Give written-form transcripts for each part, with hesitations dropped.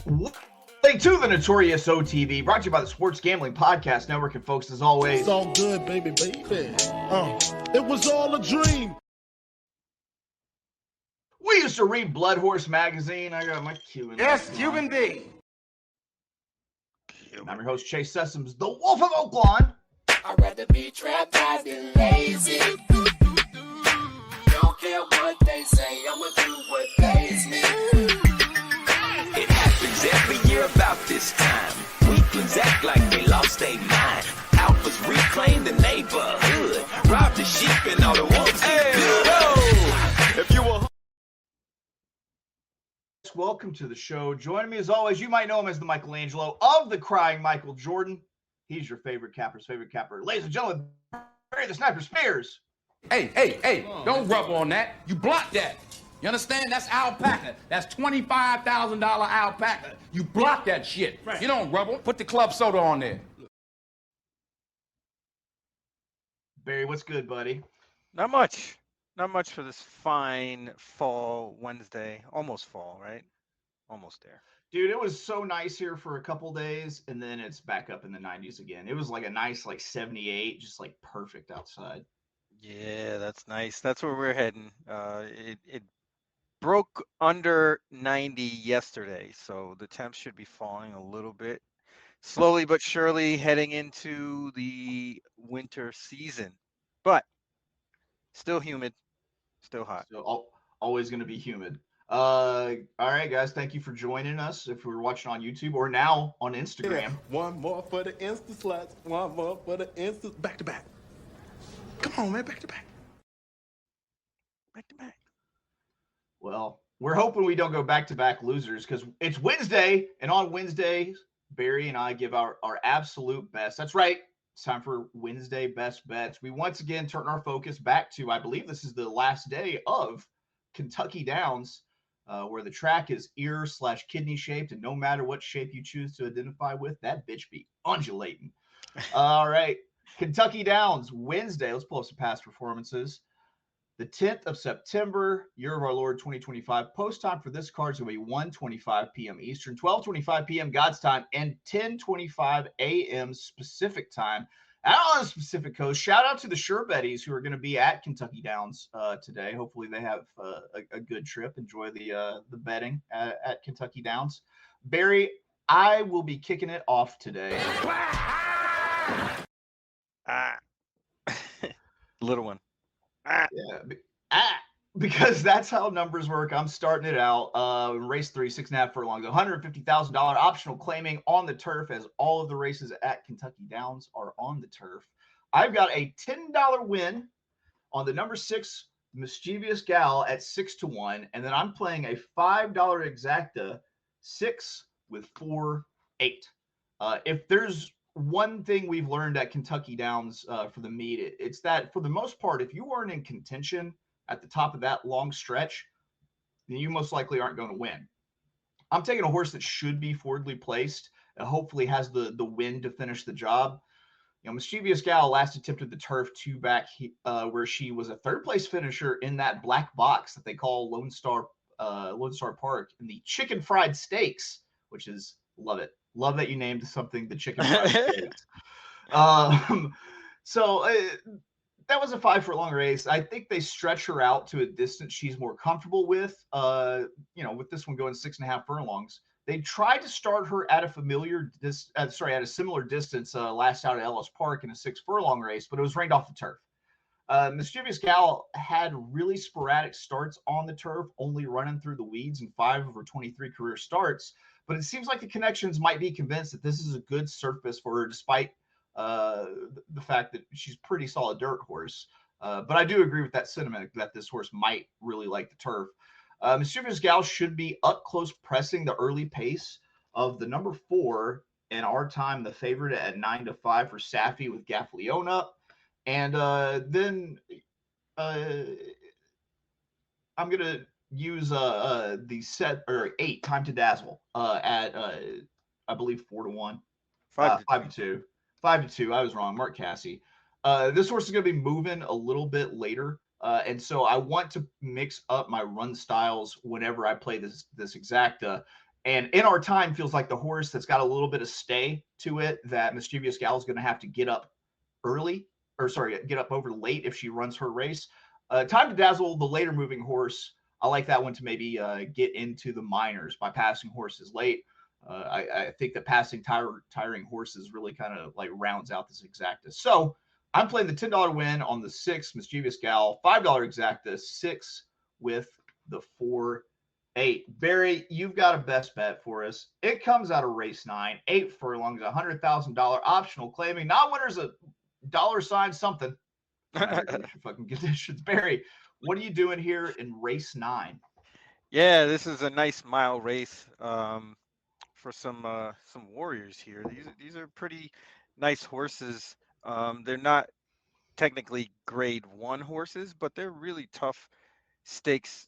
Welcome to the Notorious OTB, brought to you by the Sports Gambling Podcast Network. And folks, as always, it's all good, baby. It was all a dream. We used to read Blood Horse magazine. I got my Cuban. Yes, Cuban B. I'm your host, Chase Sessoms, the Wolf of Oaklawn. I'd rather be trapped than lazy. Don't care what they say, I'ma do what pays me. It happens every year about this time. Weaklings act like they lost their mind. Alphas reclaim the neighborhood. Rob the sheep and all the wolves get good. Oh, if you were... Welcome to the show. Joining me as always, you might know him as the Michelangelo of the Crying Michael Jordan. He's your favorite capper's favorite capper. Ladies and gentlemen, Barry the Sniper Spears. Hey, don't rub on that. You block that. You understand? That's alpaca. That's $25,000 alpaca. You block that shit. Right. You don't rubble. Put the club soda on there. Barry, what's good, buddy? Not much. Not much for this fine fall Wednesday. Almost fall, right? Almost there. Dude, it was so nice here for a couple days, and then it's back up in the 90s again. It was like a nice 78, just like perfect outside. Yeah, that's nice. That's where we're heading. It broke under 90 yesterday, so the temps should be falling a little bit. Slowly but surely heading into the winter season. But still humid, still hot. So always going to be humid. All right, guys, thank you for joining us. If you're watching on YouTube or now on Instagram. Yeah. One more for the Insta sluts. One more for the Insta. Back to back. Come on, man. Back to back. Back to back. Well, we're hoping we don't go back-to-back losers because it's Wednesday, and on Wednesdays, Barry and I give our absolute best. That's right. It's time for Wednesday Best Bets. We once again turn our focus back to, I believe this is the last day of Kentucky Downs, where the track is ear/kidney shaped, and no matter what shape you choose to identify with, that bitch be undulating. All right. Kentucky Downs, Wednesday. Let's pull up some past performances. The 10th of September, year of our Lord 2025. Post time for this card is going to be 1:25 p.m. Eastern, 12:25 p.m. God's time, and 10:25 a.m. Pacific time. Out on the Pacific Coast, shout out to the Sure Betties who are going to be at Kentucky Downs today. Hopefully they have a good trip. Enjoy the betting at Kentucky Downs. Barry, I will be kicking it off today. Little one. Because that's how numbers work. I'm starting it out. Race 3, 6.5 furlongs, $150,000 optional claiming on the turf, as all of the races at Kentucky Downs are on the turf. I've got a $10 win on the number 6 Mischievous Gal at 6-1, and then I'm playing a $5 exacta 6 with 4-8. If there's one thing we've learned at Kentucky Downs for the meet, it's that for the most part, if you aren't in contention at the top of that long stretch, then you most likely aren't going to win. I'm taking a horse that should be forwardly placed, hopefully has the win to finish the job. You know, Mischievous Gal last attempted the turf 2 back, where she was a third place finisher in that black box that they call Lone Star Park in the Chicken Fried Steaks, which is, love it. Love that you named something the Chicken Fried Steaks. So that was a 5 furlong race. I think they stretch her out to a distance she's more comfortable with. With this one going 6.5 furlongs. They tried to start her at a similar distance last out at Ellis Park in a 6 furlong race, but it was rained off the turf. Mischievous Gal had really sporadic starts on the turf, only running through the weeds in 5 of her 23 career starts. But it seems like the connections might be convinced that this is a good surface for her, despite the fact that she's pretty solid dirt horse. But I do agree with that sentiment that this horse might really like the turf. Mischievous Gal should be up close pressing the early pace of the number 4 in our time, the favorite at 9-5 for Safi with Gaffleona. And then I'm going to use the set or 8 Time to Dazzle at I believe 4-1, 5-2. I was wrong. Mark Cassie. This horse is going to be moving a little bit later. And so I want to mix up my run styles whenever I play this exacta. And In Our Time feels like the horse that's got a little bit of stay to it that Mischievous Gal is going to have to get up early, or sorry, get up over late if she runs her race. Time to Dazzle, the later moving horse, I like that one to maybe get into the minors by passing horses late. I think that passing tiring horses really kind of like rounds out this exacta. So I'm playing the $10 win on the 6 Mischievous Gal, $5 exacta, 6 with the 4-8. Barry, you've got a best bet for us. It comes out of race 9, 8 furlongs, $100,000 optional claiming. Not winners a dollar sign something. Fucking conditions. Barry, what are you doing here in race 9? Yeah, this is a nice mile race for some warriors here. These are pretty nice horses. They're not technically grade 1 horses, but they're really tough stakes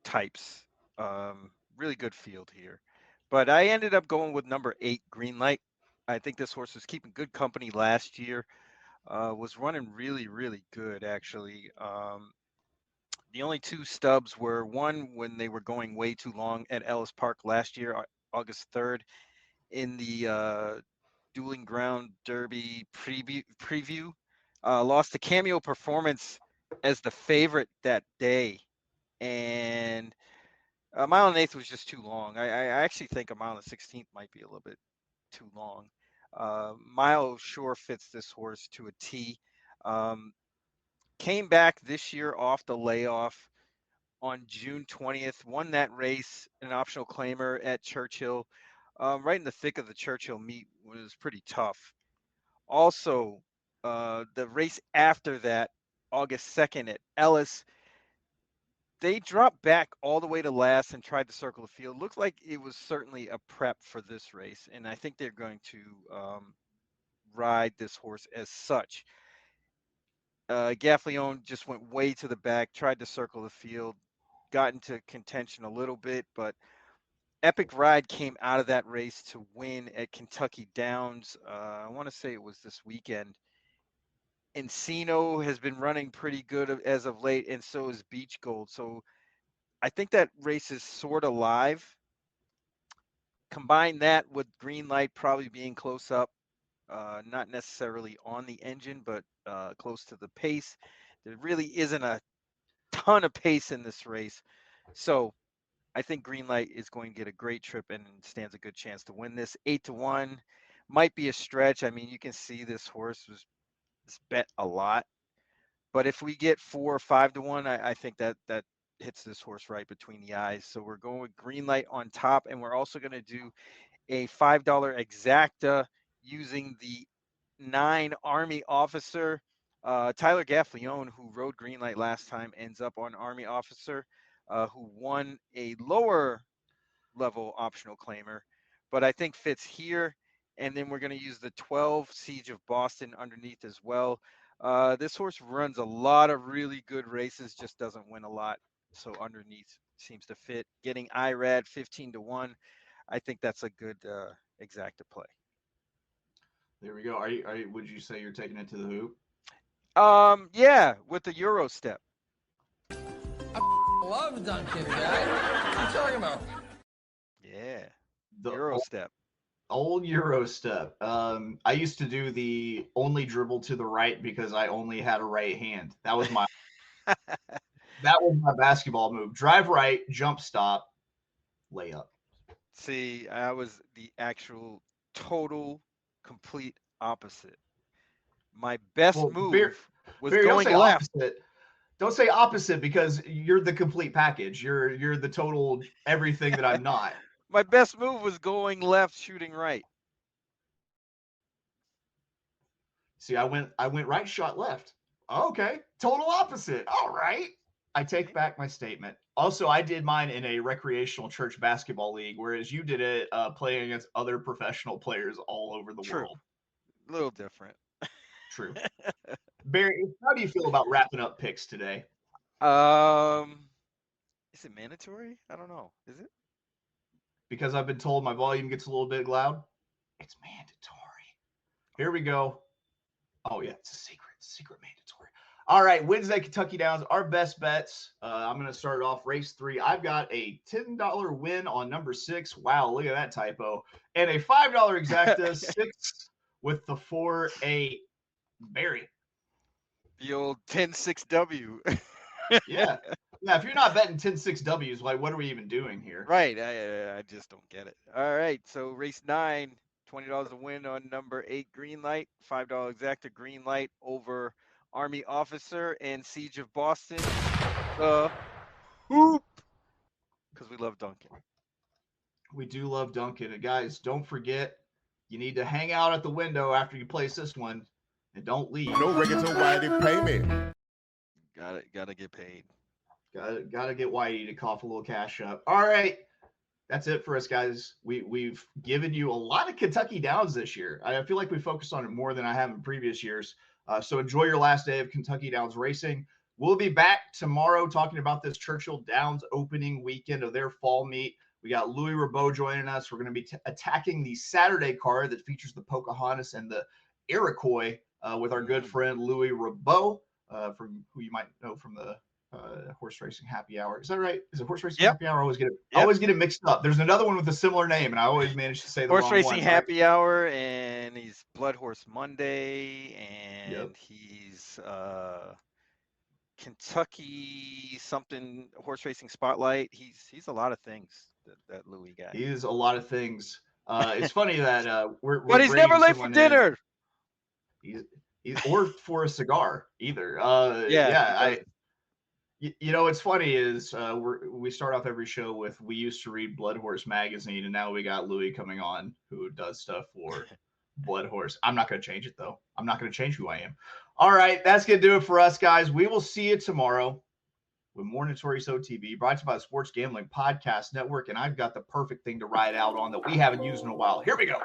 types. Really good field here. But I ended up going with number 8, Greenlight. I think this horse was keeping good company last year. Was running really, really good, actually. The only 2 stubs were one when they were going way too long at Ellis Park last year, August 3rd, in the Dueling Ground Derby preview. Lost to Cameo Performance as the favorite that day. And a mile and 1/8 was just too long. I actually think a mile and 16th might be a little bit too long. Mile sure fits this horse to a T. Came back this year off the layoff on June 20th, won that race, an optional claimer at Churchill. Right in the thick of the Churchill meet, was pretty tough. Also, the race after that, August 2nd at Ellis, they dropped back all the way to last and tried to circle the field. Looked like it was certainly a prep for this race, and I think they're going to ride this horse as such. Gaffleone just went way to the back, tried to circle the field, got into contention a little bit, but Epic Ride came out of that race to win at Kentucky Downs. I want to say it was this weekend. Encino has been running pretty good as of late, and so is Beach Gold. So I think that race is sort of live. Combine that with Greenlight probably being close up, not necessarily on the engine, but close to the pace. There really isn't a ton of pace in this race. So I think Greenlight is going to get a great trip and stands a good chance to win this. 8-1 might be a stretch. I mean, you can see this horse was bet a lot. But if we get 4 or 5-1, I think that hits this horse right between the eyes. So we're going with Greenlight on top, and we're also going to do a $5 exacta using the 9 Army Officer. Tyler Gaffleone, who rode Greenlight last time, ends up on Army Officer, who won a lower level optional claimer, but I think fits here. And then we're going to use the 12 Siege of Boston underneath as well. This horse runs a lot of really good races, just doesn't win a lot. So underneath seems to fit. Getting IRAD 15-1. I think that's a good exacta play. There we go. Would you say you're taking it to the hoop? Yeah, with the Euro step. I love Duncan, guy. What are you talking about? Yeah, The Euro step. Old Euro step. I used to do the only dribble to the right because I only had a right hand. That was my basketball move. Drive right, jump stop, layup. See, I was the actual total complete opposite. My best move was Barry, going left. Opposite. Don't say opposite because you're the complete package. You're the total everything that I'm not. My best move was going left, shooting right. See, I went right, shot left. Okay, total opposite. All right. I take back my statement. Also, I did mine in a recreational church basketball league, whereas you did it playing against other professional players all over the world. A little different. True. Barry, how do you feel about wrapping up picks today? Is it mandatory? I don't know. Is it? Because I've been told my volume gets a little bit loud. It's mandatory. Here we go. Oh yeah, it's a secret mandatory. All right, Wednesday, Kentucky Downs, our best bets. I'm going to start off race 3. I've got a $10 win on number 6. Wow, look at that typo. And a $5 exacta 6 with the 4-8. Barry. The old 10-6W. Yeah. Yeah, if you're not betting 10-6 W's, like, what are we even doing here? Right. I just don't get it. All right. So race 9, $20 a win on number 8 Green Light, $5 exacta Green Light over Army Officer and Siege of Boston. Hoop. Because we love Duncan. We do love Duncan. And guys, don't forget, you need to hang out at the window after you place this one and don't leave. No regular Whitey payment. Gotta get paid. Gotta get Whitey to cough a little cash up. All right. That's it for us, guys. We've given you a lot of Kentucky Downs this year. I feel like we focused on it more than I have in previous years. So enjoy your last day of Kentucky Downs racing. We'll be back tomorrow talking about this Churchill Downs opening weekend of their fall meet. We got Louis Rabeau joining us. We're going to be attacking the Saturday card that features the Pocahontas and the Iroquois with our good friend Louis Rabeau, from who you might know from the Horse Racing Happy Hour. Is that right? Is it Horse Racing Happy Hour? I always get it mixed up. There's another one with a similar name, and I always manage to say the Horse wrong Racing one. Happy Hour, and he's Blood Horse Monday, and he's Kentucky something Horse Racing Spotlight. He's a lot of things that Louis got. He is a lot of things. It's funny that we're but he's never late for dinner. He's or for a cigar either. You know, what's funny is we start off every show with, we used to read Blood Horse magazine, and now we got Louis coming on who does stuff for Blood Horse. I'm not going to change it, though. I'm not going to change who I am. All right, that's going to do it for us, guys. We will see you tomorrow with more Notorious OTB, brought to you by the Sports Gambling Podcast Network, and I've got the perfect thing to ride out on that we haven't used in a while. Here we go.